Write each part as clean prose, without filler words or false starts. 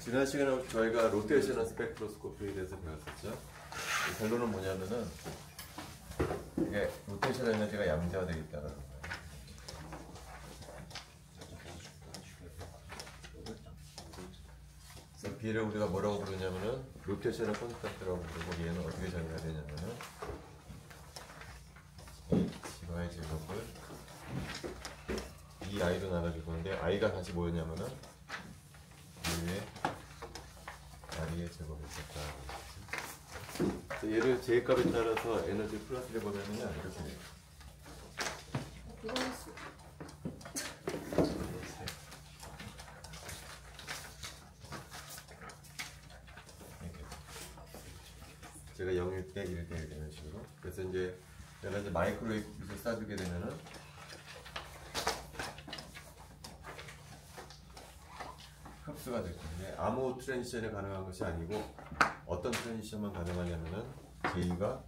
지난 시간에 저희가 로테이셔널 스펙트로스코피에 대해서 배웠었죠. 결론은 뭐냐면은 이게 로테이션 에너지가 양자되어 있다는 거예요. 그래서 B를 우리가 뭐라고 부르냐면은 로테이셔널 콘스턴트라고 부르고, 얘는 어떻게 정의가 되냐면은 H와의 제곱을 이 I로 나눠줄 건데, I가 다시 뭐였냐면은 U의 R의 제곱이 있었다. 얘를 J값에 따라서 에너지 플러스를 보면은 이렇게 돼요. 제가 0일 때 1대 1 되는 식으로. 그래서 이제 내가 이제 마이크로웨이브를 쏴주게 되면은 흡수가 될 텐데, 아무 트랜지션이 가능한 것이 아니고 어떤 트랜지션만 가능하냐면은 J가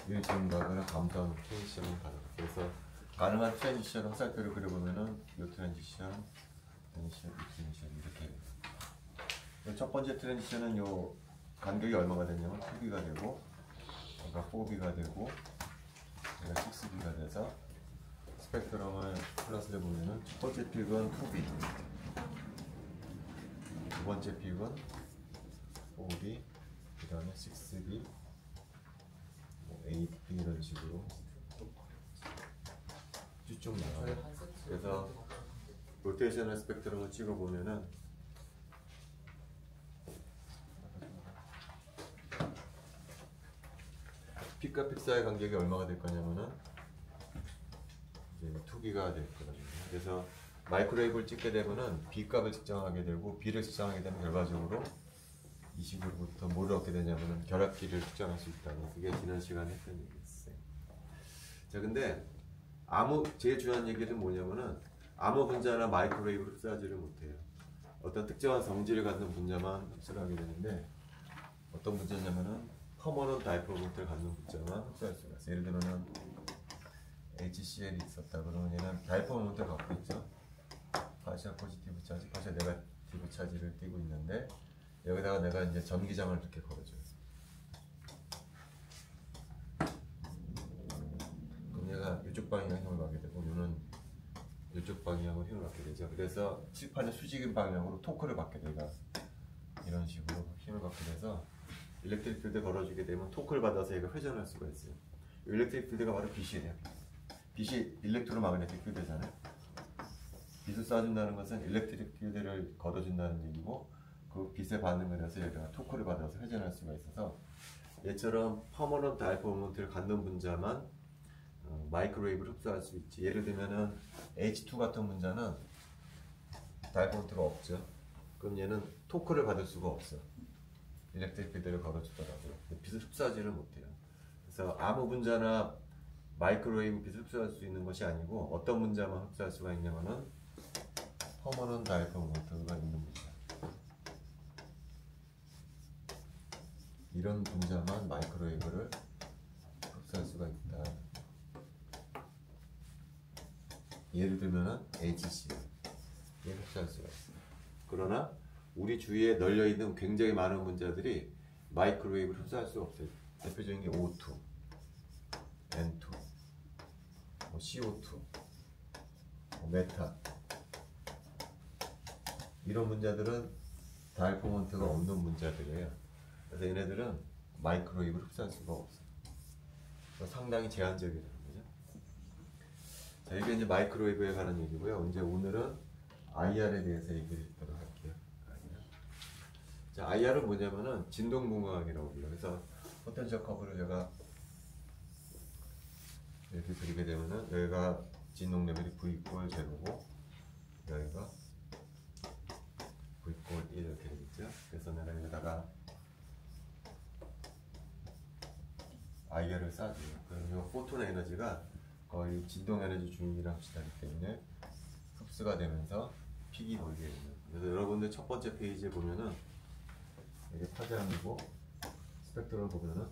1점 가거나 감소하는 트랜지션이 가능해요. 그래서 가능한 트랜지션 화살표를 그려보면은 이 트랜지션, 이 트랜지션 이렇게 돼요. 첫 번째 트랜지션은 요 간격이 얼마가 되냐면 2B가 되고, 얘가 4B가 되고, 얘가 6B가 돼서 스펙트럼을 플러스를 보면은 첫 번째 픽은 2B, 두 번째 픽은 4B, 그 다음에 6B, 8B 이런 식으로 쭉 나와요. 그래서 로테이셔널 스펙트럼을 찍어보면은 픽과 픽 사이의 간격이 얼마가 될 거냐면은 이제 2B가 될 거거든요. 그래서 마이크로웨이브를 찍게 되면은 B 값을 측정하게 되고, B를 측정하게 되면 결과적으로 이 식으로부터 뭐를 얻게 되냐면은 결합기를 측정할 수 있다는, 그게 지난 시간에 했던 얘기였어요. 자, 근데 제일 중요한 얘기는 뭐냐면은 아무 분자나 마이크로웨이브를 흡수하지를 못해요. 어떤 특정한 성질을 갖는 분자만 흡수를 하게 되는데, 어떤 분자냐면은 퍼머넌트 다이폴 모멘트를 갖는 분자만 흡수할 수가 있어요. 예를 들면은 HCl이 있었다 그러면 얘는 다이폴 모멘트를 갖고 있죠. 파셜 포지티브 차지, 파셜 네거티브 차지를 띠고 있는데, 여기다가 내가 이제 전기장을 이렇게 걸어줘요. 그럼 얘가 이쪽 방향으로 힘을 받게 되고, 얘는 이쪽 방향으로 힘을 받게 되죠. 그래서 칠판의 수직인 방향으로 토크를 받게 돼요. 이런 식으로 힘을 받게 돼서 일렉트릭 필드 걸어주게 되면 토크를 받아서 얘가 회전할 수가 있어요. 이 일렉트릭 필드가 바로 빛이에요. 빛이 일렉트로마그네틱 필드잖아요. 빛을 쏴준다는 것은 일렉트릭 필드를 걷어준다는 얘기고, 그 빛의 반응을 해서 얘가 토크를 받아서 회전할 수가 있어서, 얘처럼 퍼머넌트 다이폴 모멘트를 갖는 분자만 마이크로웨이브를 흡수할 수 있지. 예를 들면은 H2 같은 분자는 다이폴 모멘트가 없죠. 그럼 얘는 토크를 받을 수가 없어. 일렉트릭 필드를 걸어주더라고요. 빛을 흡수하지를 못해요. 그래서 아무 분자나 마이크로웨이브 빛을 흡수할 수 있는 것이 아니고, 어떤 분자만 흡수할 수가 있냐면은 퍼머넌트 다이폴 모멘트가 있는 분자, 이런 분자만 마이크로웨이브를 흡수할 수가 있다. 예를 들면은 HC, 얘를 흡수할 수가 있어요. 그러나 우리 주위에 널려 있는 굉장히 많은 분자들이 마이크로웨이브를 흡수할 수가 없어요. 대표적인 게 O2, N2, CO2, 메탄, 이런 분자들은 다이폴 모멘트가 없는 분자들이에요. 그래서 얘네들은 마이크로웨이브를 흡수할 수가 없어요. 상당히 제한적이라는 거죠. 자, 이게 이제 마이크로웨이브에 관한 얘기고요. 이제 오늘은 IR에 대해서 얘기를 하도록 할게요. 자, IR은 뭐냐면은 진동분광학이라고 불러요. 그래서 포텐셜 커브를 제가 이렇게 그리게 되면은, 여기가 진동 레벨이 V 이퀄 제로고, 여기가 V 이퀄 1 이렇게 되겠죠. 그래서 내가 여기다가 IR을 쏴줘요. 그럼 이 포톤 에너지가 거의 진동 에너지 주인이랑 비슷하기 때문에 흡수가 되면서 픽이 돌게 됩니다. 그래서 여러분들 첫 번째 페이지에 보면은 이게 파장이고, 스펙트럼을 보면은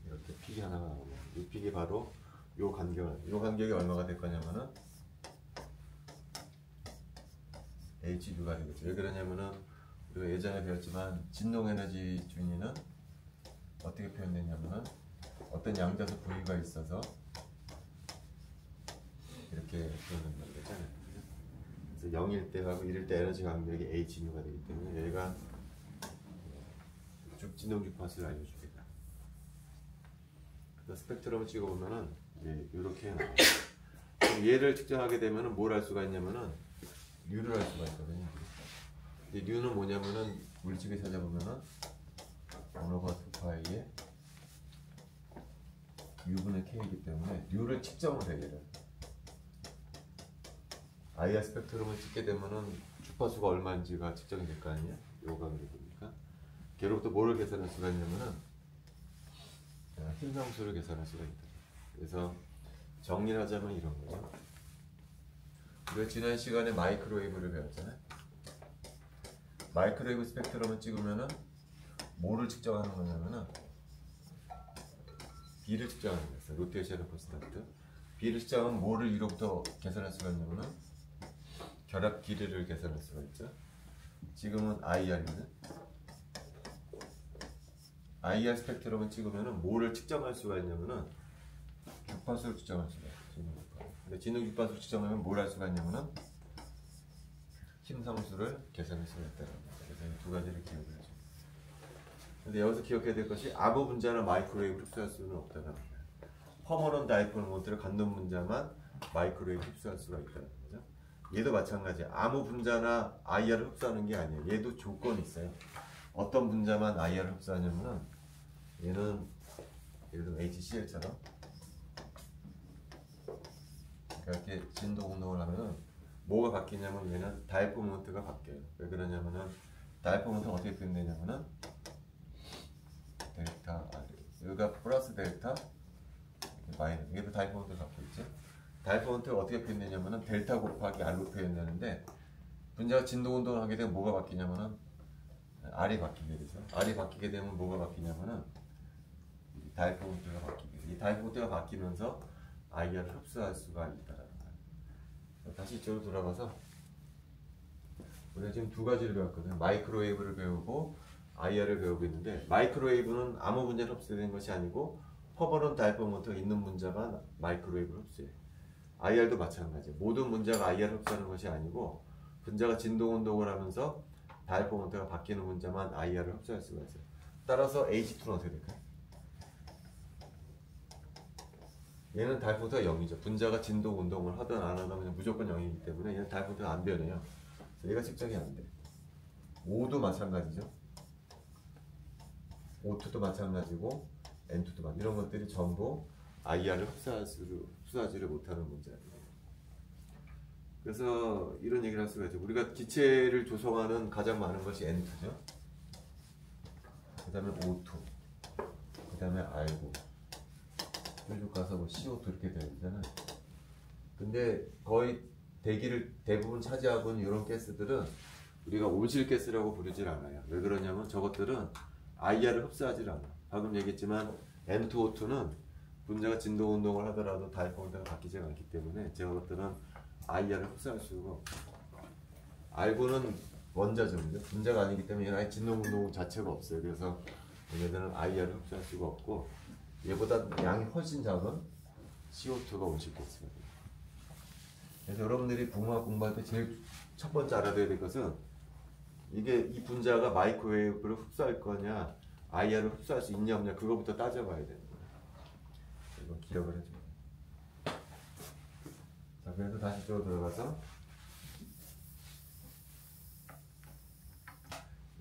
이렇게 픽이 하나가 나옵니다. 이 픽이 바로 요 간격이 얼마가 될 거냐면은 HU가 되겠죠. 왜 그러냐면은 우리가 예전에 배웠지만 진동에너지 준위는 어떻게 표현되냐면은 어떤 양자수 V가 있어서 이렇게 표현된다는 거잖아요. 그래서 0일 때하고 1일 때 에너지 간격이 HU가 되기 때문에 여기가 진동 주파수를 알려줍니다. 그래서 스펙트럼을 찍어보면은 이렇게 나와요. 얘를 측정하게 되면은 뭘 할 수가 있냐면은 류를 할 수가 있거든요. 근데 류는 뭐냐면은 물질을 찾아보면은 1/2파이의 U분의 K이기 때문에 류를 측정을 해야 돼요. IR 스펙트럼을 찍게 되면은 주파수가 얼마인지가 측정이 될 거 아니에요? 요가 그러니까 걔로부터 뭐를 계산할 수가 있냐면은 힘상수를 계산할 수가 있다. 그래서 정리를 하자면 이런 거죠. 우리가 지난 시간에 마이크로웨이브를 배웠잖아요. 마이크로웨이브 스펙트럼을 찍으면은 뭐를 측정하는 거냐면은 B를 측정하는 거였어요. 로테이션 콘스탄트. B를 측정하면 뭐를 위로부터 계산할 수가 있냐면은 결합 길이를 계산할 수가 있죠. 지금은 IR이거든. IR 스펙트럼을 찍으면은 뭐를 측정할 수가 있냐면은 주파수를 측정할 수가 있어요. 근데 진동 주파수를 측정하면 뭘 할 수가 있냐면은 힘상수를 계산할 수가 있다는 거예요. 그래서 이 두 가지를 기억을 하죠. 근데 여기서 기억해야 될 것이 아무 분자나 마이크로웨이브를 흡수할 수는 없다는 거예요. 퍼머넌트 다이폴 모멘트를 갖는 분자만 마이크로웨이브 흡수할 수가 있다는 거죠. 얘도 마찬가지. 아무 분자나 IR을 흡수하는 게 아니에요. 얘도 조건이 있어요. 어떤 분자만 IR을 흡수하냐면은 얘는 예를 들어 HCl처럼 이렇게 진동 운동을 하면은 뭐가 바뀌냐면 얘는 다이폴 모멘트가 바뀌어요. 왜 그러냐면은 다이폴 모멘트가 어떻게 표현되냐면은 델타 여기가 플러스 델타 마이너스 이게 다이폴 모멘트가 바뀌었죠. 다이폴 모멘트가 어떻게 표현되냐면은 델타 곱하기 R로 표현되는데 분자가 진동 운동을 하게 되면 뭐가 바뀌냐면은 R이 바뀌게 되죠. R이 바뀌게 되면 뭐가 바뀌냐면은 다이폴 모멘트가 바뀌게 돼요. 이 다이폴 모멘트가 바뀌면서 IR을 흡수할 수가 있다라는 거예요. 다시 이쪽으로 돌아가서 우리가 지금 두 가지를 배웠거든요. 마이크로웨이브를 배우고 IR을 배우고 있는데 마이크로웨이브는 아무 분자를 흡수되는 것이 아니고 퍼버넌트 다이폴 모멘트가 있는 분자만 마이크로웨이브를 흡수해요. IR도 마찬가지예요. 모든 분자가 IR을 흡수하는 것이 아니고 분자가 진동 운동을 하면서 다이폴 모멘트가 바뀌는 분자만 IR을 흡수할 수가 있어요. 따라서 H2는 어떻게 될까요? 얘는 다이폴 모멘트가 0이죠. 분자가 진동 운동을 하든 안 하든 그냥 무조건 0이기 때문에 얘는 다이폴 모멘트가 안 변해요. 그래서 얘가 측정이 안 돼. O도 마찬가지죠. O2도 마찬가지고 N2도 마찬가지. 이런 것들이 전부 IR을 흡수하지를 못하는 문제예요. 그래서 이런 얘기를 할 수가 있죠. 우리가 기체를 조성하는 가장 많은 것이 N2죠. 그 다음에 O2, 그 다음에 R9, 쭉 가서 뭐 CO2 이렇게 되잖아요. 근데 거의 대기를 대부분 차지하고 있는 이런 가스들은 우리가 온실가스라고 부르질 않아요. 왜 그러냐면 저것들은 IR을 흡수하지 않아. 방금 얘기했지만 N2O2는 분자가 진동 운동을 하더라도 다이폴 모멘트가 바뀌지 않기 때문에 저것들은 IR을 흡수할 수가 없어요. R9는 원자죠. 분자가 아니기 때문에 얘는 아예 진동 운동 자체가 없어요. 그래서 얘네들은 IR을 흡수할 수가 없고 얘보다 양이 훨씬 작은 CO2가 온실가스가 돼요. 그래서 여러분들이 분화학 공부할 때 제일 첫 번째 알아둬야 될 것은 이게 이 분자가 마이크로웨이브를 흡수할 거냐 IR을 흡수할 수 있냐 없냐 그거부터 따져봐야 되는 거예요. 이거 기억을 해줘요. 자, 그래서 다시 또 들어가서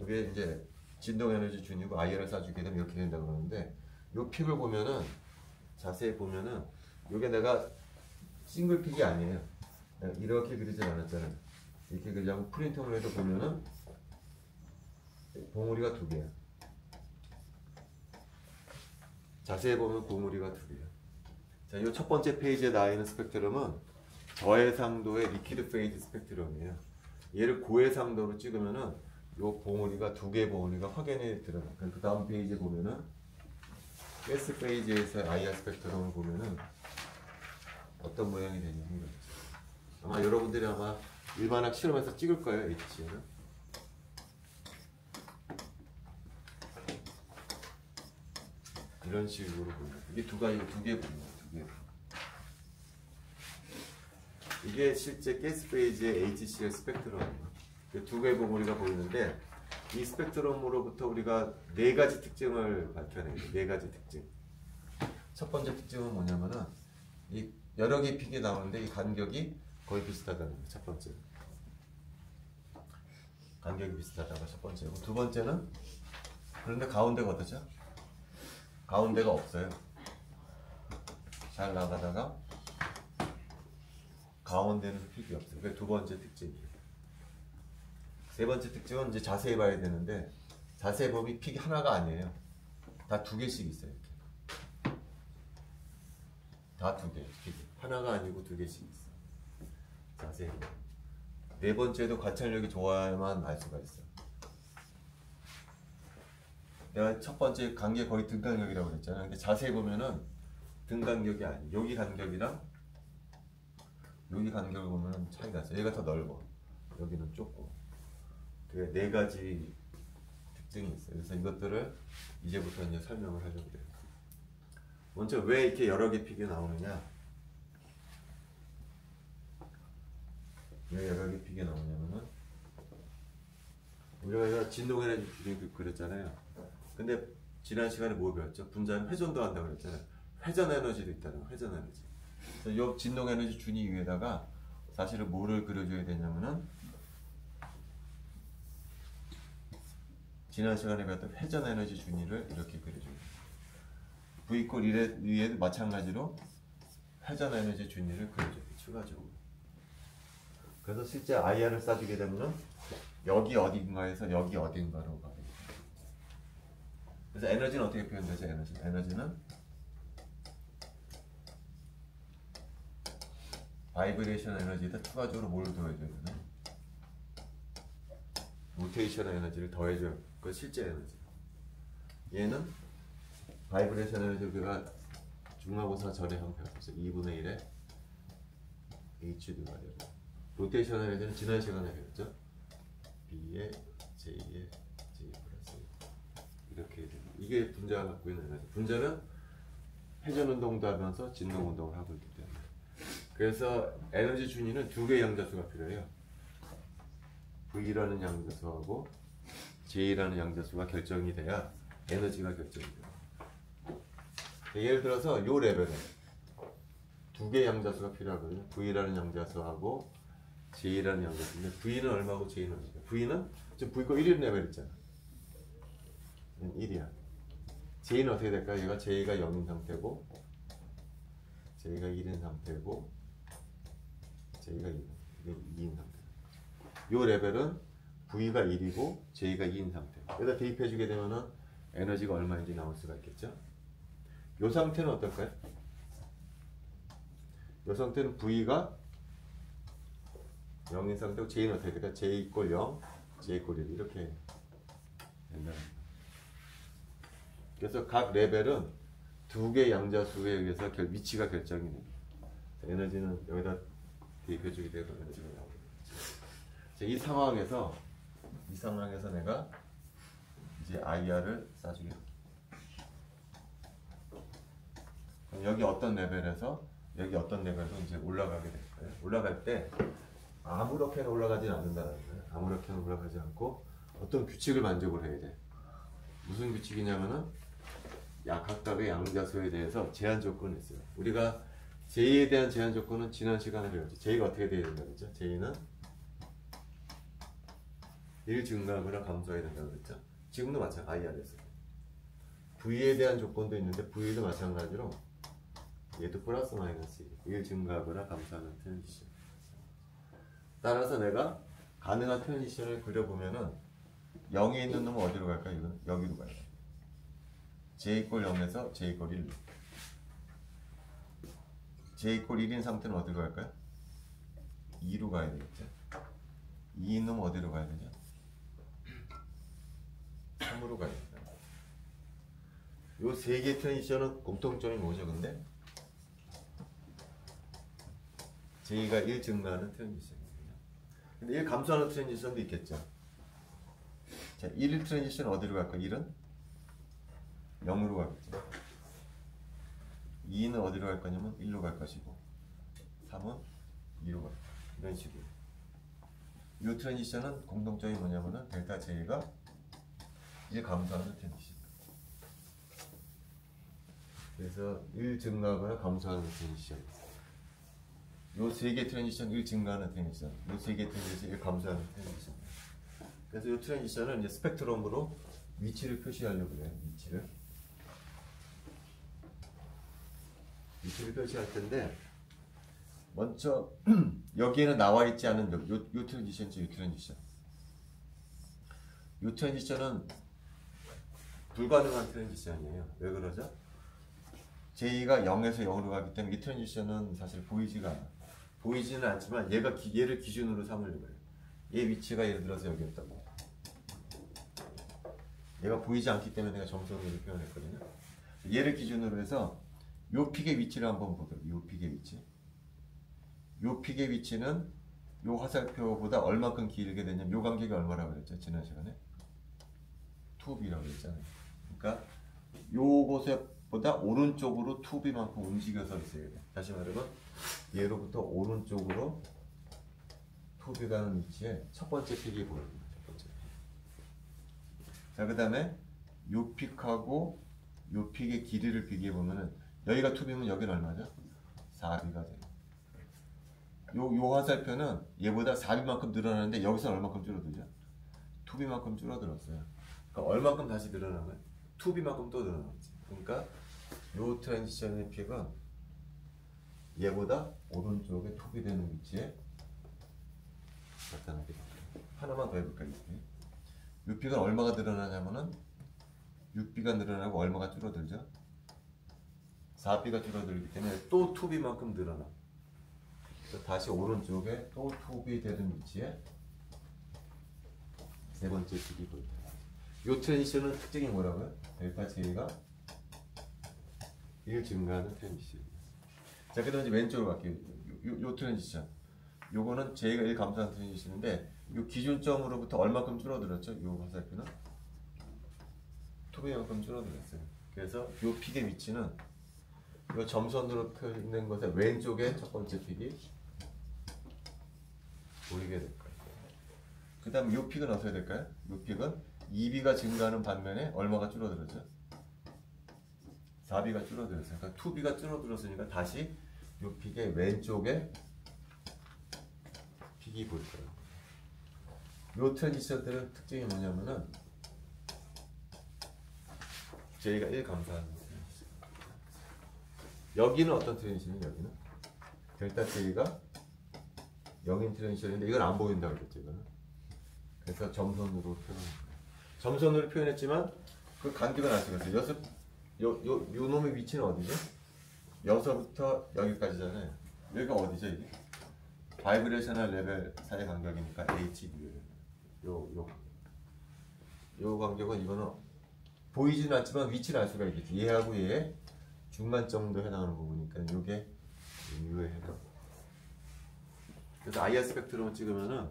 이게 이제 진동 에너지 준이고 IR을 쏴주게 되면 이렇게 된다고 그러는데 이 픽을 보면은 자세히 보면은 이게 내가 싱글 픽이 아니에요. 이렇게 그리진 않았잖아요. 이렇게 그리자고 프린팅을 해도 보면은 봉우리가 두 개야. 자세히 보면 봉우리가 두 개야. 자, 이 첫 번째 페이지에 나와 있는 스펙트럼은 저해상도의 리퀴드 페이즈 스펙트럼이에요. 얘를 고해상도로 찍으면은 이 봉우리가 두 개의 봉우리가 확연히 드러나. 그 다음 페이지에 보면은 가스 페이지에서 IR 스펙트럼을 보면은 어떤 모양이 되냐는 거죠. 아마 여러분들이 아마 일반학 실험에서 찍을 거예요. H는 이런 식으로 보여요. 이게 두 개 보여요. 두 개. 이게 실제 가스 페이지의 HCl 스펙트럼이에요. 두 개의 봉우리가 보이는데 이 스펙트럼으로부터 우리가 네 가지 특징을 밝혀내요. 네 가지 특징. 첫 번째 특징은 뭐냐면은 이 여러 개의 픽이 나오는데 이 간격이 거의 비슷하다는 거예요. 첫 번째. 간격이 비슷하다가 첫 번째고, 두 번째는 그런데 가운데가 어떠죠? 가운데가 없어요. 잘 나가다가 가운데는 픽이 없어요. 그게 두 번째 특징이에요. 세 번째 특징은 이제 자세히 봐야 되는데, 자세히 보면 픽이 하나가 아니에요. 다 두 개씩 있어요. 이렇게. 다 두 개. 픽이. 하나가 아니고 두 개씩 있어요. 자세히 보면. 네 번째도 관찰력이 좋아야만 알 수가 있어요. 내가 첫 번째 간격 거의 등간격이라고 그랬잖아요. 근데 자세히 보면은 등간격이 아니에요. 여기 간격이랑 여기 간격을 보면은 차이가 있어요. 얘가 더 넓어. 여기는 좁고. 그게 네 가지 특징이 있어요. 그래서 이것들을 이제부터 이제 설명을 하려고 그래요. 먼저 왜 이렇게 여러 개 픽이 나오느냐? 왜 여러 개 픽이 나오냐면은 우리가 진동에너지 주기 그랬잖아요. 근데 지난 시간에 뭐 배웠죠? 분자는 회전도 한다고 그랬잖아요. 회전 에너지도 있다는 거, 회전 에너지. 그래서 이 진동 에너지 준위 위에다가 사실은 뭐를 그려줘야 되냐면은 지난 시간에 배웠던 회전 에너지 준위를 이렇게 그려줘요. V 꼴 1에 위에 마찬가지로 회전 에너지 준위를 그려줘요. 추가적으로. 그래서 실제 IR을 쏴주게 되면은 여기 어딘가에서 여기 어딘가로 가요. 그래서 에너지는 어떻게 표현되죠? 에너지는 바이브레이션 에너지에다 추가적으로 뭘 더해줘야 되나? 로테이션 에너지를 더해줘요. 그건 실제 에너지. 얘는 바이브레이션 에너지 우리가 중간고사 전에 한번 배웠어요. 2분의 1에 HD가 되고, 로테이션 에너지는 지난 시간에 배웠죠. B에 J에 J 플러스 이렇게 되고, 이게 분자가 갖고 있는 에너지. 분자는 회전 운동도 하면서 진동 운동을 하고 있기 때문에. 그래서 에너지 준위는 두 개의 양자수가 필요해요. V라는 양자수하고 J라는 양자수가 결정이 돼야 에너지가 결정이 돼요. 예를 들어서 요 레벨에 두 개의 양자수가 필요하거든요. V라는 양자수하고 J라는 양자수인데 V는 얼마고 J는 얼마죠? V는 지금 V가 1인 레벨 있잖아. 1이야. J는 어떻게 될까요? 얘가 J가 0인 상태고 J가 1인 상태고 J가 2인 상태. 요 레벨은 V가 1이고 J가 2인 상태. 여기다 대입해주게 되면은 에너지가 얼마인지 나올 수가 있겠죠? 요 상태는 어떨까요? 요 상태는 V가 0인 상태고 J는 어떻게 될까요? J 이꼴 0, J 이꼴 1 이렇게 된다. 그래서 각 레벨은 두 개의 양자수에 의해서 위치가 결정이 됩니다. 에너지는 여기다 대입해주게 되고 에너지가 나오고. 이 상황에서 내가 이제 IR을 쏴주게 됩니다. 그럼 여기 어떤 레벨에서 여기 어떤 레벨로 이제 올라가게 될 거예요. 올라갈 때 아무렇게나 올라가진 않는다는 거예요. 아무렇게나 올라가지 않고 어떤 규칙을 만족을 해야 돼. 무슨 규칙이냐면은 각각의 양자수에 대해서 제한 조건이 있어요. 우리가 J에 대한 제한 조건은 지난 시간에 배웠죠. J가 어떻게 돼야 된다고 했죠? J는 1 증가하거나 감소해야 된다고 그랬죠. 지금도 마찬가지로 IR에서 V에 대한 조건도 있는데 V도 마찬가지로 얘도 플러스 마이너스 1 증가하거나 감소하는 트랜지션. 따라서 내가 가능한 트랜지션을 그려보면은 0에 있는 놈은 어디로 갈까? 이건 여기로 가요. J 이꼴 0에서 J 이꼴 1로. J 이꼴 1인 상태는 어디로 갈까요? 2로 가야 되겠죠. 2인 놈은 어디로 가야 되죠? 3으로 가야 됩니다. 요 세 개의 트랜지션은 공통점이 뭐죠, 근데? J가 1 증가하는 트랜지션이거든요. 근데 1 감소하는 트랜지션도 있겠죠. 자, 1 트랜지션 어디로 갈까? 1은 0으로 가겠죠. 2는 어디로 갈 거냐면 1로 갈 것이고 3은 2로 갈 거예요. 이런 식으로. 이 트랜지션은 공통점이 뭐냐면은 델타 J가 1 감소하는 트랜지션. 그래서 1 증가하거나 감소하는 트랜지션. 요 세 개 트랜지션 1 증가하는 트랜지션. 요 세 개 트랜지션 1 감소하는 트랜지션. 그래서 이 트랜지션은 이제 스펙트럼으로 위치를 표시하려고 해요. 위치를 표시할 텐데 먼저 여기에는 나와 있지 않은 요 트랜지션이죠. 요 트랜지션은 불가능한 트랜지션이에요. 왜 그러죠? J가 0에서 0으로 가기 때문에 이 트랜지션은 사실 보이지는 않지만 얘를 기준으로 삼으려고 해요. 얘 위치가 예를 들어서 여기였다고. 얘가 보이지 않기 때문에 내가 점선으로 표현했거든요. 얘를 기준으로 해서 요 픽의 위치를 한번 보도록. 요 픽의 위치. 요 픽의 위치는 요 화살표보다 얼마큼 길게 되냐면 요 간격이 얼마라고 그랬죠? 지난 시간에 2b라고 그랬잖아요. 그러니까 요곳보다 오른쪽으로 2b만큼 움직여서 있어야 돼. 다시 말하면 얘로부터 오른쪽으로 2b 가는 위치에 첫 번째 픽이 보입니다. 첫 번째 픽. 자, 그 다음에 요 픽하고 요 픽의 길이를 비교해 보면은 여기가 2b면 여기는 얼마죠? 4b가 돼요. 요 화살표는 얘보다 4b만큼 늘어나는데 여기서 얼마큼 줄어들죠? 2b만큼 줄어들었어요. 그러니까 얼마큼 다시 늘어난 거예요? 2b만큼 또 늘어났지. 그러니까 요 트랜지션의 픽은 얘보다 오른쪽에 2b 되는 위치에 나타나게 됩니다. 하나만 더 해볼까요? 요 픽은 얼마가 늘어나냐면은 6b가 늘어나고 얼마가 줄어들죠? 4b가 줄어들기 때문에 또 2b만큼 늘어나. 다시 오른쪽에 또 2b 되는 위치에 세 번째 픽이 보입니다. 이 트랜지션은 특징이 뭐라고요? 델타 J가 1 증가하는 트랜지션. 자, 그 다음에 이제 왼쪽으로 갈게요. 요 트랜지션. 요거는 J가 1 감소하는 트랜지션인데 요 기준점으로부터 얼마큼 줄어들었죠? 요 화살표는 2b만큼 줄어들었어요. 그래서 요 픽의 위치는 이 점선으로 표현된 것의 왼쪽에 첫 번째 픽이 보이게 될 거예요. 그 다음에 이 픽은 어떻게 될까요? 이 픽은 2b가 증가하는 반면에 얼마가 줄어들었죠? 4b가 줄어들었어요. 그러니까 2b가 줄어들었으니까 다시 이 픽의 왼쪽에 픽이 보일 거예요. 이 트랜지션들은 특징이 뭐냐면은 J가 1 감소하는 트랜지션. 여기는 어떤 트랜지션이에요? 여기는 델타 J가 0인 트랜지션인데 이건 안 보인다고 그랬죠. 이거는. 그래서 점선으로 표현했어요. 점선으로 표현했지만 그 간격은 알 수가 있어요. 요 놈의 위치는 어디죠? 여기서부터 여기까지잖아요. 여기가 어디죠? 이게 바이브레이셔널 레벨 사이 간격이니까 HB. 요 간격은 이거는 보이지는 않지만 위치를 알 수가 있겠지. 얘하고 얘의 중간 정도 해당하는 부분이니까 요게 이거에 해당. 그래서 IR 스펙트럼을 찍으면은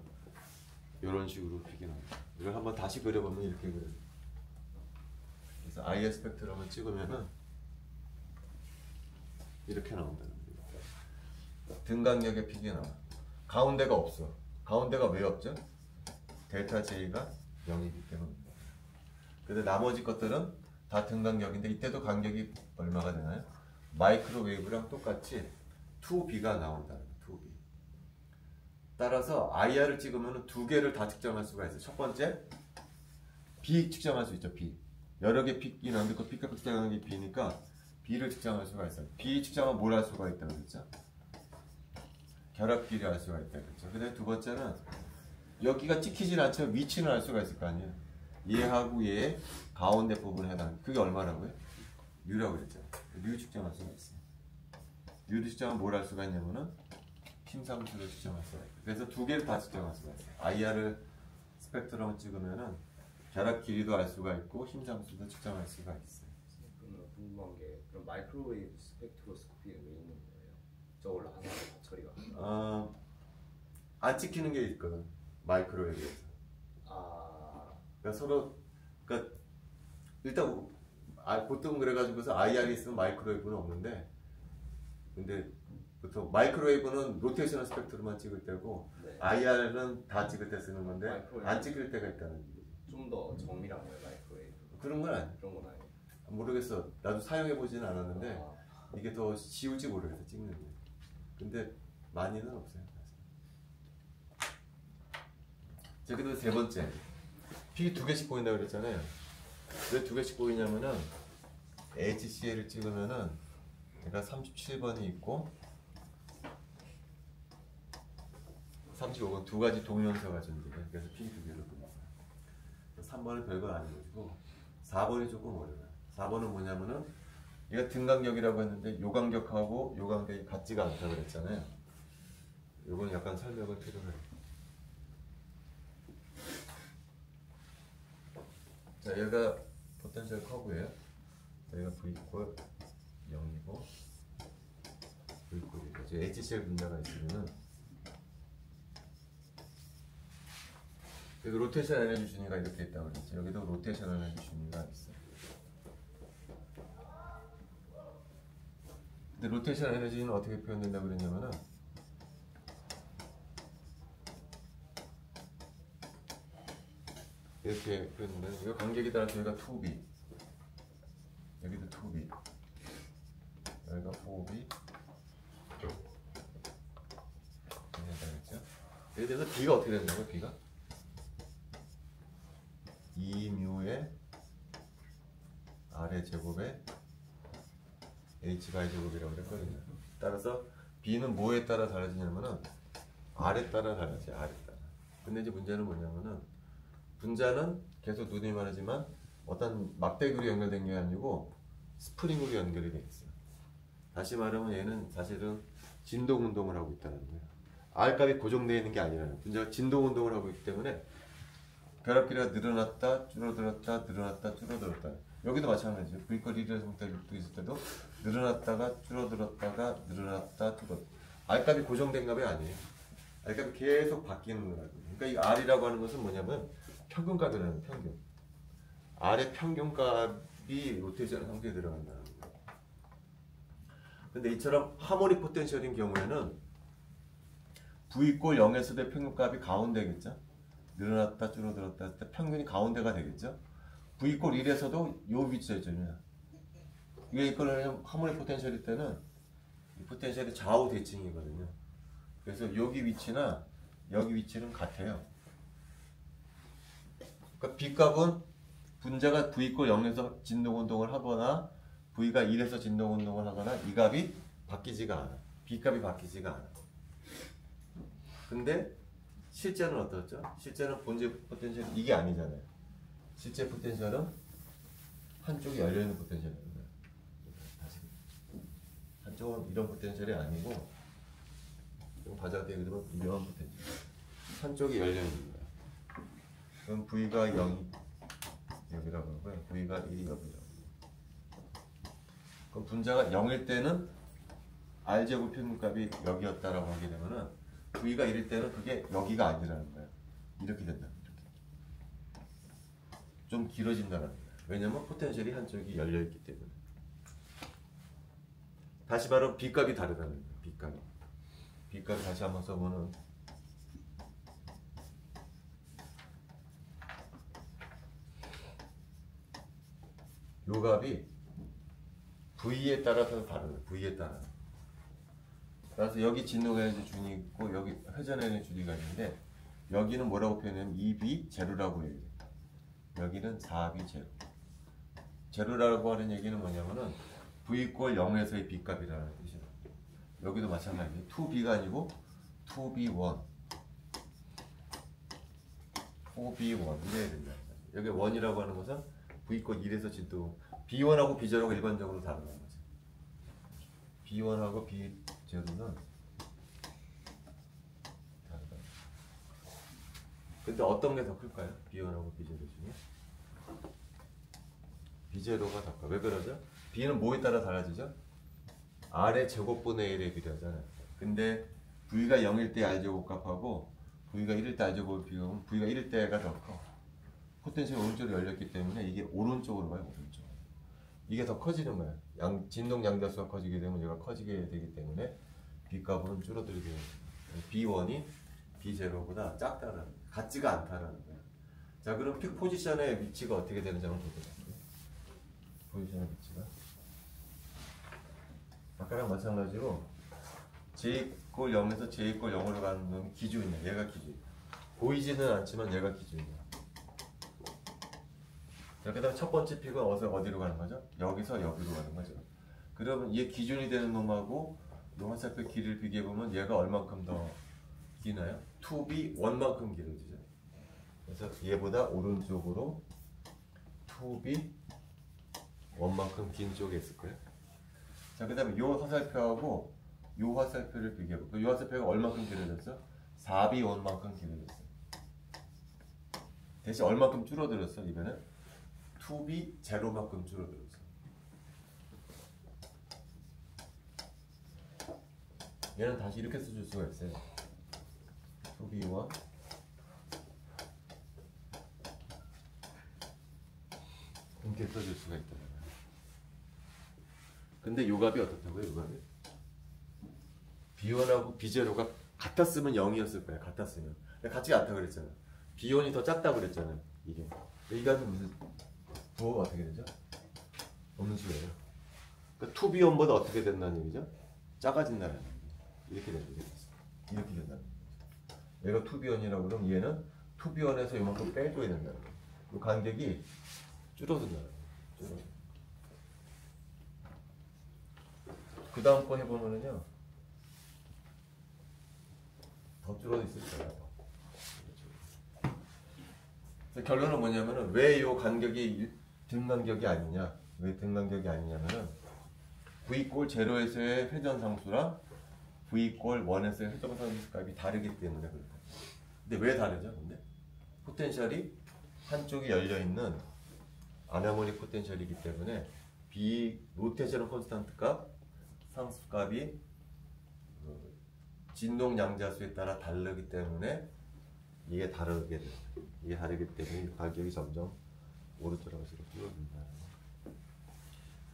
이런 식으로 픽이 나옵니다. 이걸 한번 다시 그려보면 이렇게 그려요. 그래서 IR 스펙트럼을 찍으면은 이렇게 나온다는 거예요. 등간격의 픽이 나와. 가운데가 없어. 가운데가 왜 없죠? 델타 J가 0이기 때문입니다. 근데 나머지 것들은 다 등간격인데 이때도 간격이 얼마가 되나요? 마이크로웨이브랑 똑같이 2b가 나온다는 거예요. 2b. 따라서 IR을 찍으면 두 개를 다 측정할 수가 있어요. 첫 번째, B 측정할 수 있죠. B. 여러 개 픽이 나는데 그 P값 측정하는 게 B니까 B를 측정할 수가 있어요. B 측정하면 뭘 할 수가 있다고 그랬죠? 결합끼리 알 수가 있다고 그랬죠. 그 다음에 두 번째는 여기가 찍히진 않지만 위치는 알 수가 있을 거 아니에요. 얘하고 얘의 가운데 부분에 해당. 그게 얼마라고요? U라고 그랬죠. U 측정할 수가 있어요. U를 측정하면 뭘 할 수가 있냐면은 힘상수를 측정할 수가 있어요. 그래서 두 개를 다 측정할 수가 있어요. IR을 스펙트럼을 찍으면은 결합 길이도 알 수가 있고 힘상수도 측정할 수가 있어요. 그러면 궁금한 게 그럼 마이크로웨이브 스펙트로스코피는 왜 있는 거예요? 저걸로 하나를 처리가. 안 찍히는 게 있거든. 마이크로웨이브에서. 그러니까 서로 그러니까 일단 보통 그래가지고서 IR이 있으면 마이크로웨이브는 없는데, 근데 보통 마이크로웨이브는 로테이셔널 스펙트럼만 찍을 때고 네. IR은 다 찍을 때 쓰는 건데 마이크로웨이브. 안 찍힐 때가 있다는 얘기지. 좀 더 정밀한 거예요, 마이크로웨이브. 그런 건 아니야. 그런 건 아니에요. 모르겠어. 나도 사용해 보지는 않았는데 이게 더 쉬울지 모르겠어, 찍는 게. 근데 많이는 없어요. 자, 그리고 세 번째, 픽이 두 개씩 보인다고 그랬잖아요. 왜 두 개씩 보이냐면은 HCL을 찍으면은 얘가 37번이 있고 35번 두 가지 동영서가 존재해요. 그래서 픽이 두 개로 보여요. 3번은 별거 아니고 4번이 조금 어려워요. 4번은 뭐냐면은 얘가 등간격이라고 했는데 요 간격하고 요 간격이 같지가 않다고 그랬잖아요. 요건 약간 설명을 필요해요. 자, 얘가 포텐셜 커브예요. 여기가 V꼴 0이고 V꼴이고 이제 HCL 분자가 있으면은 여기 로테이션 에너지 준위가 이렇게 있다고 그랬죠. 여기도 로테이션 에너지 준위가 있어요. 근데 로테이션 에너지는 어떻게 표현된다고 그랬냐면은 이렇게 표현된다. 이거 간격에 따라서 여기가 2B, 여기도 2B, 여기가 4B, 이렇게 여기 대해서 B가 어떻게 된다고요? B가 2μ의 R의 제곱에 H 바이 제곱이라고 그랬거든요. 따라서 B는 뭐에 따라 달라지냐면은 R에 따라 달라져요. R에 따라. 근데 이제 문제는 뭐냐면은 분자는 계속 누누이 말하지만 어떤 막대기로 연결된 게 아니고 스프링으로 연결이 돼 있어요. 다시 말하면 얘는 사실은 진동 운동을 하고 있다는 거예요. R값이 고정되어 있는 게 아니라는. 분자가 진동 운동을 하고 있기 때문에 결합기가 늘어났다, 줄어들었다, 늘어났다, 줄어들었다. 여기도 마찬가지죠. V꼴 1에서 형태 6도 있을 때도 늘어났다가 줄어들었다가 늘어났다, 줄어들었다. R값이 고정된 값이 아니에요. R값이 계속 바뀌는 거라고. 그러니까 이 R이라고 하는 것은 뭐냐면 평균값이라는 평균. R의 평균값이 로테이션 상태에 들어간다는 거예요. 근데 이처럼 하모닉 포텐셜인 경우에는 V꼴 0에서의 평균값이 가운데겠죠? 늘어났다 줄어들었다 할 때 평균이 가운데가 되겠죠? V꼴 1에서도 요 위치였죠. 이게 이거는 하모닉 포텐셜일 때는 이 포텐셜이 좌우 대칭이거든요. 그래서 여기 위치나 여기 위치는 같아요. 그러니까 B값은 분자가 V꼴 0에서 진동운동을 하거나 V가 1에서 진동운동을 하거나 이 값이 바뀌지가 않아. B값이 바뀌지가 않아. 근데 실제는 어떻죠? 실제는 본질 포텐셜이 이게 아니잖아요. 실제 포텐셜은 한쪽이 열려있는 포텐셜입니다. 다시 한쪽은 이런 포텐셜이 아니고 좀 과장되게 되면 이런 포텐셜. 한쪽이 열려있습니다. 그럼 V가 0이 여기라고 하고요. V가 1이 여기라고. 그럼 분자가 0일 때는 R제곱 평균값이 여기였다라고 하게 되면은 V가 1일 때는 그게 여기가 아니라는 거예요. 이렇게 된다. 이렇게. 좀 길어진다는 거예요. 왜냐면 포텐셜이 한쪽이 열려있기 때문에. 다시 말하면 B값이 다르다는 거예요. B값이. B값 다시 한번 써보는 요 값이 V에 따라서 다른 거예요. V에 따라. 따라서 여기 진동 에너지 준이 있고 여기 회전 에너지 준이가 있는데 여기는 뭐라고 표현하면 2B 제로라고 해요. 여기는 4B 제로. 제로라고 하는 얘기는 뭐냐면은 V 꼴 0에서의 B값이라는 뜻이에요. 여기도 마찬가지예요. 2B가 아니고 2B1 4B1 이래야 된다. 여기 1이라고 하는 것은 V 꼴 1에서 진동 B1하고 B0가 일반적으로 다르다는 거죠. B1하고 B0는 다르다. 근데 어떤 게 더 클까요? B1하고 B0 중에? B0가 더 커요. 왜 그러죠? B는 뭐에 따라 달라지죠? R의 제곱분의 1에 비례하잖아요. 근데 V가 0일 때 R제곱 값하고 V가 1일 때 R제곱을 비교하면 V가 1일 때가 더 커. 포텐셜이 오른쪽으로 열렸기 때문에 이게 오른쪽으로 가요. 오른쪽. 이게 더 커지는 거야. 진동 양자수가 커지게 되면 얘가 커지게 되기 때문에 B 값은 줄어들게 돼요. B1이 B0보다 작다는 거야. 같지가 않다는 거야. 자, 그럼 픽 포지션의 위치가 어떻게 되는지 한번 보도록 할게요. 포지션의 위치가 아까랑 마찬가지로 J 꼴 0에서 J 꼴 0으로 가는 놈이 기준이야. 얘가 기준. 보이지는 않지만 얘가 기준이야. 자, 그 다음 첫 번째 픽은 어디로 가는 거죠? 여기서 여기로 가는 거죠. 그러면 얘 기준이 되는 놈하고 요 화살표 길이를 비교해보면 얘가 얼만큼 더 기나요? 2B 1만큼 길어지죠. 그래서 얘보다 오른쪽으로 2B 1만큼 긴 쪽에 있을 거예요. 자, 그 다음에 요 화살표하고 요 화살표를 비교해볼게요. 요 화살표가 얼만큼 길어졌어? 4B 1만큼 길어졌어. 대신 얼만큼 줄어들었어? 이거는 2B 제로만큼 줄어들었어. 얘는 다시 이렇게 써줄 수가 있어요. 2B와 이렇게 써줄 수가 있다. 근데 요 값이 어떻다고요? 요 값이? B1하고 B0가 같았으면 0이었을 거야. 같았으면. 같지가 않다고 그랬잖아. B1이 더 작다고 그랬잖아. 이게. 이 값이 무슨 부호가 어떻게 되죠? 없는 수예요. 그러니까 2B1보다 어떻게 된다는 얘기죠? 작아진다는 얘기. 이렇게 된다는 얘기죠. 이렇게 된다는 얘기죠. 얘가 2B1이라고 그러면 얘는 2B1에서 이만큼 빼줘야 된다는 거예요. 이 간격이 줄어든다는 거예요. 그 다음 거 해보면은요, 더 줄어들 수 있어요. 그래서 결론은 뭐냐면은 왜 이 간격이 등간격이 아니냐? 왜 등간격이 아니냐면은 V 꼴 제로에서의 회전상수랑 V 꼴 1에서의 회전상수 값이 다르기 때문에 그렇다. 근데 왜 다르죠? 근데 포텐셜이 한쪽이 열려 있는 아나모닉 포텐셜이기 때문에 B 로테이션 콘스탄트 값, 상수 값이 진동 양자수에 따라 다르기 때문에 이게 다르게 돼. 이게 다르기 때문에 가격이 점점 오른쪽으로 줄어든다.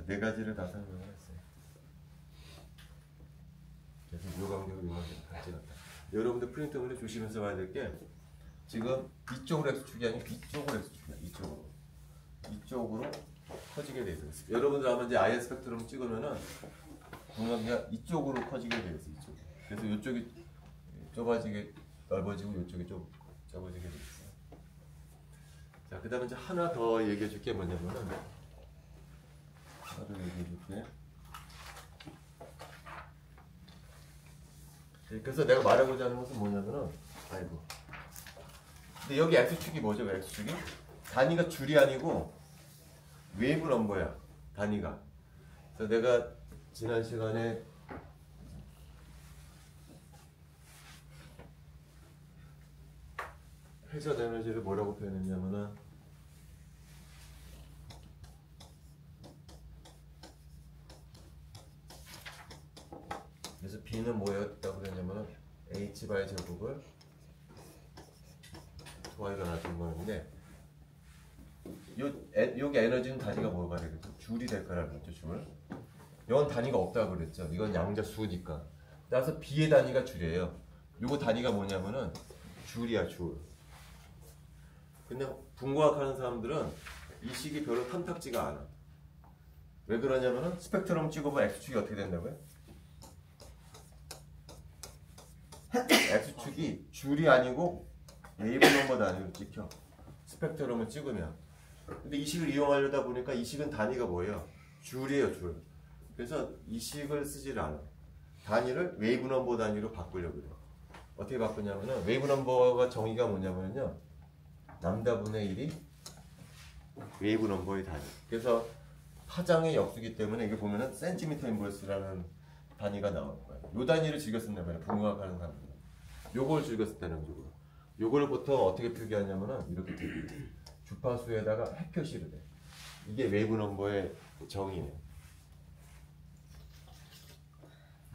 네 가지를 다 설명을 했어요. 그래서 이 간격을 이만큼 같지 않다. 여러분들 프린터물에 조심해서 봐야 될 게 지금 이쪽으로 X축이 아니고 이쪽으로 X축이야. 이쪽으로 커지게 돼 있어요. 여러분들 아마 이제 아이언 스펙트럼 찍으면은 공간기가 이쪽으로 커지게 돼 있어요. 이쪽. 그래서 이쪽이 좁아지게 넓어지고 이쪽이 좀 좁아지게 돼 있어요. 자, 그 다음에 이제 하나 더 얘기해 줄 게 뭐냐면은 하나 더 얘기해 줄게. 그래서 내가 말하고자 하는 것은 뭐냐면은 아이고. 근데 여기 X축이 뭐죠? X축이? 단위가 줄이 아니고 웨이브 넘버야. 단위가. 그래서 내가 지난 시간에 회전 에너지를 뭐라고 표현했냐면은 그래서 B는 뭐였다고 그랬냐면은 H 바의 제곱을 2Y로 나눈 거였는데 여기 에너지는 단위가 뭐가 되겠죠? 줄이 될 거라고 했죠. 줄. 이건 단위가 없다고 그랬죠. 이건 양자수니까. 따라서 B의 단위가 줄이에요. 요거 단위가 뭐냐면은 줄이야, 줄. 근데 분과학 하는 사람들은 이 식이 별로 탐탁지가 않아. 왜 그러냐면은 스펙트럼 찍어보면 X축이 어떻게 된다고요? X축이 줄이 아니고 웨이브 넘버 단위로 찍혀. 스펙트럼을 찍으면. 근데 이 식을 이용하려다 보니까 이 식은 단위가 뭐예요? 줄이에요, 줄. 그래서 이 식을 쓰지를 않아. 단위를 웨이브 넘버 단위로 바꾸려고 해요. 어떻게 바꾸냐면은 웨이브 넘버가 정의가 뭐냐면요. 람다분의 1이 웨이브 넘버의 단위. 그래서 파장의 역수기 때문에 이게 보면은 센티미터 인버스라는 단위가 나올 거예요. 요 단위를 즐겨 쓴단 말이에요. 분과학하는 사람들은. 요걸 즐겨 쓴다는 거고. 요걸 보통 어떻게 표기하냐면은 이렇게 표기해요. 주파수에다가 핵표시를 돼. 이게 웨이브 넘버의 정의예요.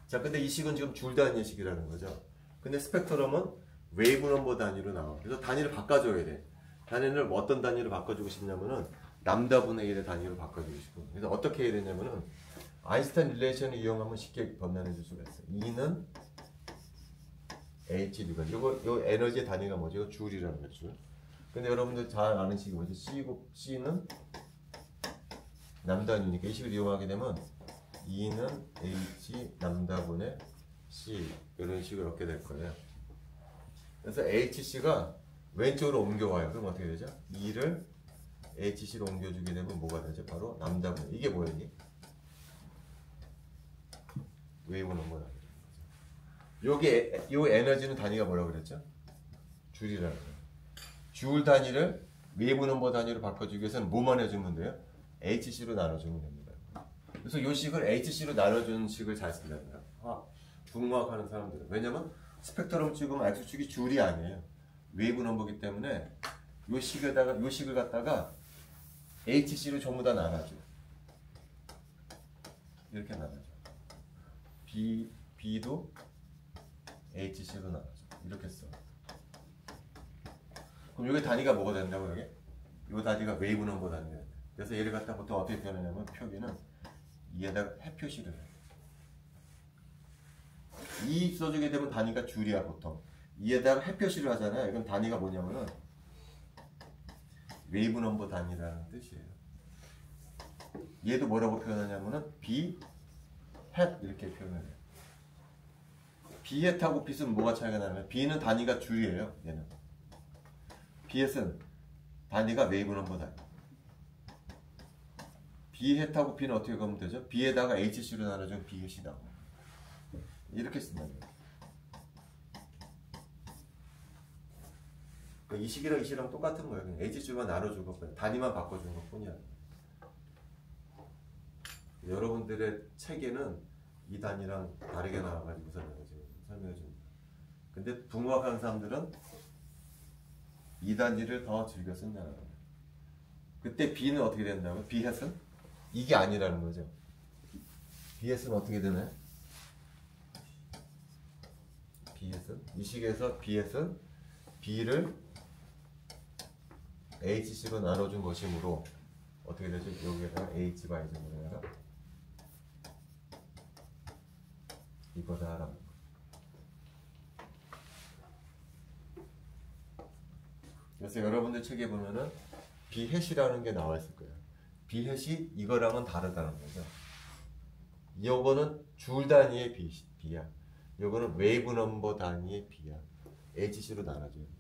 자, 근데 이 식은 지금 줄 단위의 식이라는 거죠. 근데 스펙트럼은 웨이브 넘버 단위로 나와. 그래서 단위를 바꿔줘야 돼. 단위를 어떤 단위로 바꿔주고 싶냐면은 람다분의 1의 단위로 바꿔주고 싶어. 그래서 어떻게 해야 되냐면은 아인슈타인 릴레이션을 이용하면 쉽게 변환해 줄 수가 있어. E는 HB건 요 에너지의 단위가 뭐죠? 이거 줄이라는 거죠. 근데 여러분들 잘 아는 식이 뭐죠? C는 남단위니까 이 식을 이용하게 되면 E는 H 남다분의 C 이런 식을 얻게 될 거예요. 그래서 HC가 왼쪽으로 옮겨와요. 그럼 어떻게 되죠? E를 HC로 옮겨주게 되면 뭐가 되죠? 바로 남다분. 이게 뭐였니? 웨이브 넘버다. 요게 요 에너지는 단위가 뭐라고 그랬죠? 줄이라고 그래요. 줄 단위를 웨이브 넘버 단위로 바꿔주기 위해서는 뭐만 해주면 돼요? HC로 나눠주면 됩니다. 그래서 요 식을 HC로 나눠주는 식을 잘 쓴답니다. 붕괴하는 사람들은. 왜냐면 스펙트럼 찍으면 X축이 줄이 아니에요. 웨이브 넘버기 때문에 요 식을 갖다가 HC로 전부 다 나눠줘. 이렇게 나눠줘. B도 HC로 나눠줘. 이렇게 써. 그럼 이게 단위가 뭐가 된다고 여기? 이 단위가 웨이브 넘버 단위가 된다. 그래서 얘를 갖다 보통 어떻게 표현하냐면 표기는 이에다가 해표시를 해요. 이 써주게 되면 단위가 줄이야 보통. 이에다가 해표시를 하잖아요. 이건 단위가 뭐냐면은 웨이브 넘버 단위라는 뜻이에요. 얘도 뭐라고 표현하냐면은 B 햇 이렇게 표현을 해요. B 햇하고 빛은 뭐가 차이가 나냐면 B는 단위가 줄이에요. 얘는 B 햇은 단위가 웨이브 넘버 단위. B 햇하고 B는 어떻게 가면 되죠? B에다가 HC로 나눠주면 B 햇이 나오고 이렇게 쓴다는 거예요. 이 식이랑 이 식이랑 똑같은 거예요. 그냥 HC만 나눠준 것뿐이야. 단위만 바꿔준 것뿐이야. 여러분들의 책에는 이 단위랑 다르게 나와가지고 설명해 줍니다. 근데 붕괴한 사람들은 이 단위를 더 즐겨 쓴다는 거예요. 그때 B는 어떻게 된다고요? B 햇은? 이게 아니라는 거죠. B 햇은 어떻게 되나요? B 햇은? 이 식에서 B 햇은 B를 HC로 나눠준 것이므로 어떻게 되죠? 여기에다가 H 바이 제곱에다가 이거다라는 거. 그래서 여러분들 책에 보면은 B 햇이라는 게 나와 있을 거예요. B 햇이 이거랑은 다르다는 거죠. 요거는 줄 단위의 B야. 요거는 웨이브 넘버 단위의 B야. HC로 나눠줘야 된다.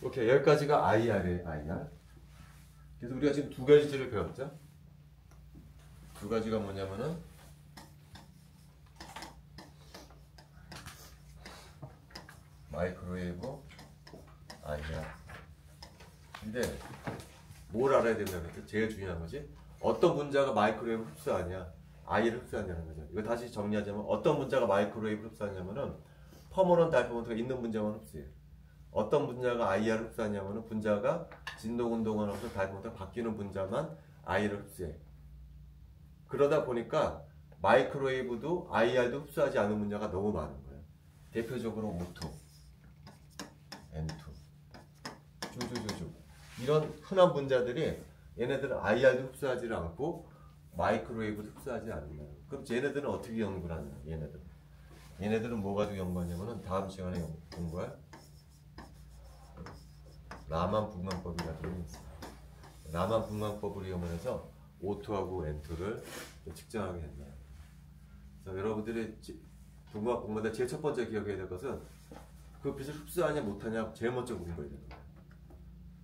오케이, 여기까지가 IR이에요. IR. 그래서 우리가 지금 두 가지를 배웠죠. 두 가지가 뭐냐면은 마이크로웨이브 IR. 근데 뭘 알아야 된다는 거죠? 제일 중요한 거지. 어떤 분자가 마이크로웨이브 흡수하냐, IR을 흡수하냐는 거죠. 이거 다시 정리하자면 어떤 분자가 마이크로웨이브 흡수하냐면은 퍼머넌트 알파몬트가 있는 분자만 흡수해요. 어떤 분자가 IR을 흡수하냐면은 분자가 진동운동을 하면서 달포먼트가 바뀌는 분자만 IR을 흡수해. 그러다 보니까 마이크로웨이브도 IR도 흡수하지 않은 분자가 너무 많은 거예요. 대표적으로 O2, N2, 쭈쭈쭈쭈 이런 흔한 분자들이 얘네들은 IR도 흡수하지 않고 마이크로웨이브도 흡수하지 않는 거예요. 그럼 얘네들은 어떻게 연구를 하냐? 얘네들은 뭐 가지고 연구하냐면은 다음 시간에 공부할 라만 분광법이라는 게 있어요. 라만 분광법을 이용해서 O2하고 N2를 측정하게 된다. 그래서 여러분들이 분광학 공부할 때 제일 첫 번째 기억해야 될 것은 그 빛을 흡수하냐 못하냐 제일 먼저 공부해야 되는 거예요.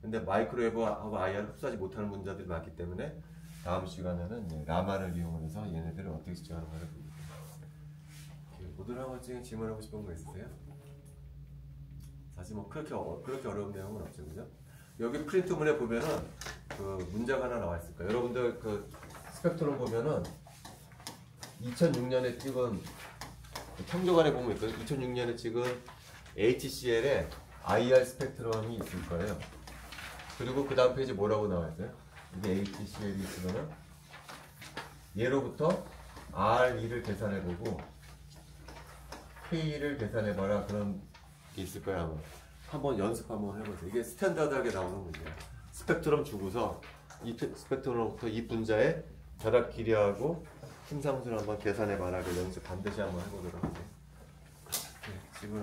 근데 마이크로웨이브하고 IR을 흡수하지 못하는 분자들이 많기 때문에 다음 시간에는 이제 라만을 이용해서 얘네들을 어떻게 측정하는가를 보여드릴게요. 모듈한 것 중에 질문하고 싶은 거 있으세요? 사실 뭐 그렇게 어려운 내용은 없죠, 그죠? 여기 프린트문에 보면은 그 문제가 하나 나와 있을 거예요. 여러분들 그 스펙트럼 보면은 2006년에 찍은 그 탐조관에 보면 있거든요. 2006년에 찍은 HCL의 IR 스펙트럼이 있을 거예요. 그리고 그 다음 페이지 뭐라고 나와 있어요? 이게 HCL이 있으면은 얘로부터 R2를 계산해보고 K를 계산해봐라 그런 게 있을 거야 아마. 한번 연습 한번 해보세요. 이게 스탠다드하게 나오는 문제야. 스펙트럼 주고서 이 스펙트럼부터 이 분자의 자락 길이하고 힘상수를 한번 계산해봐라. 그 연습 반드시 한번 해보도록 할게요. 네, 지금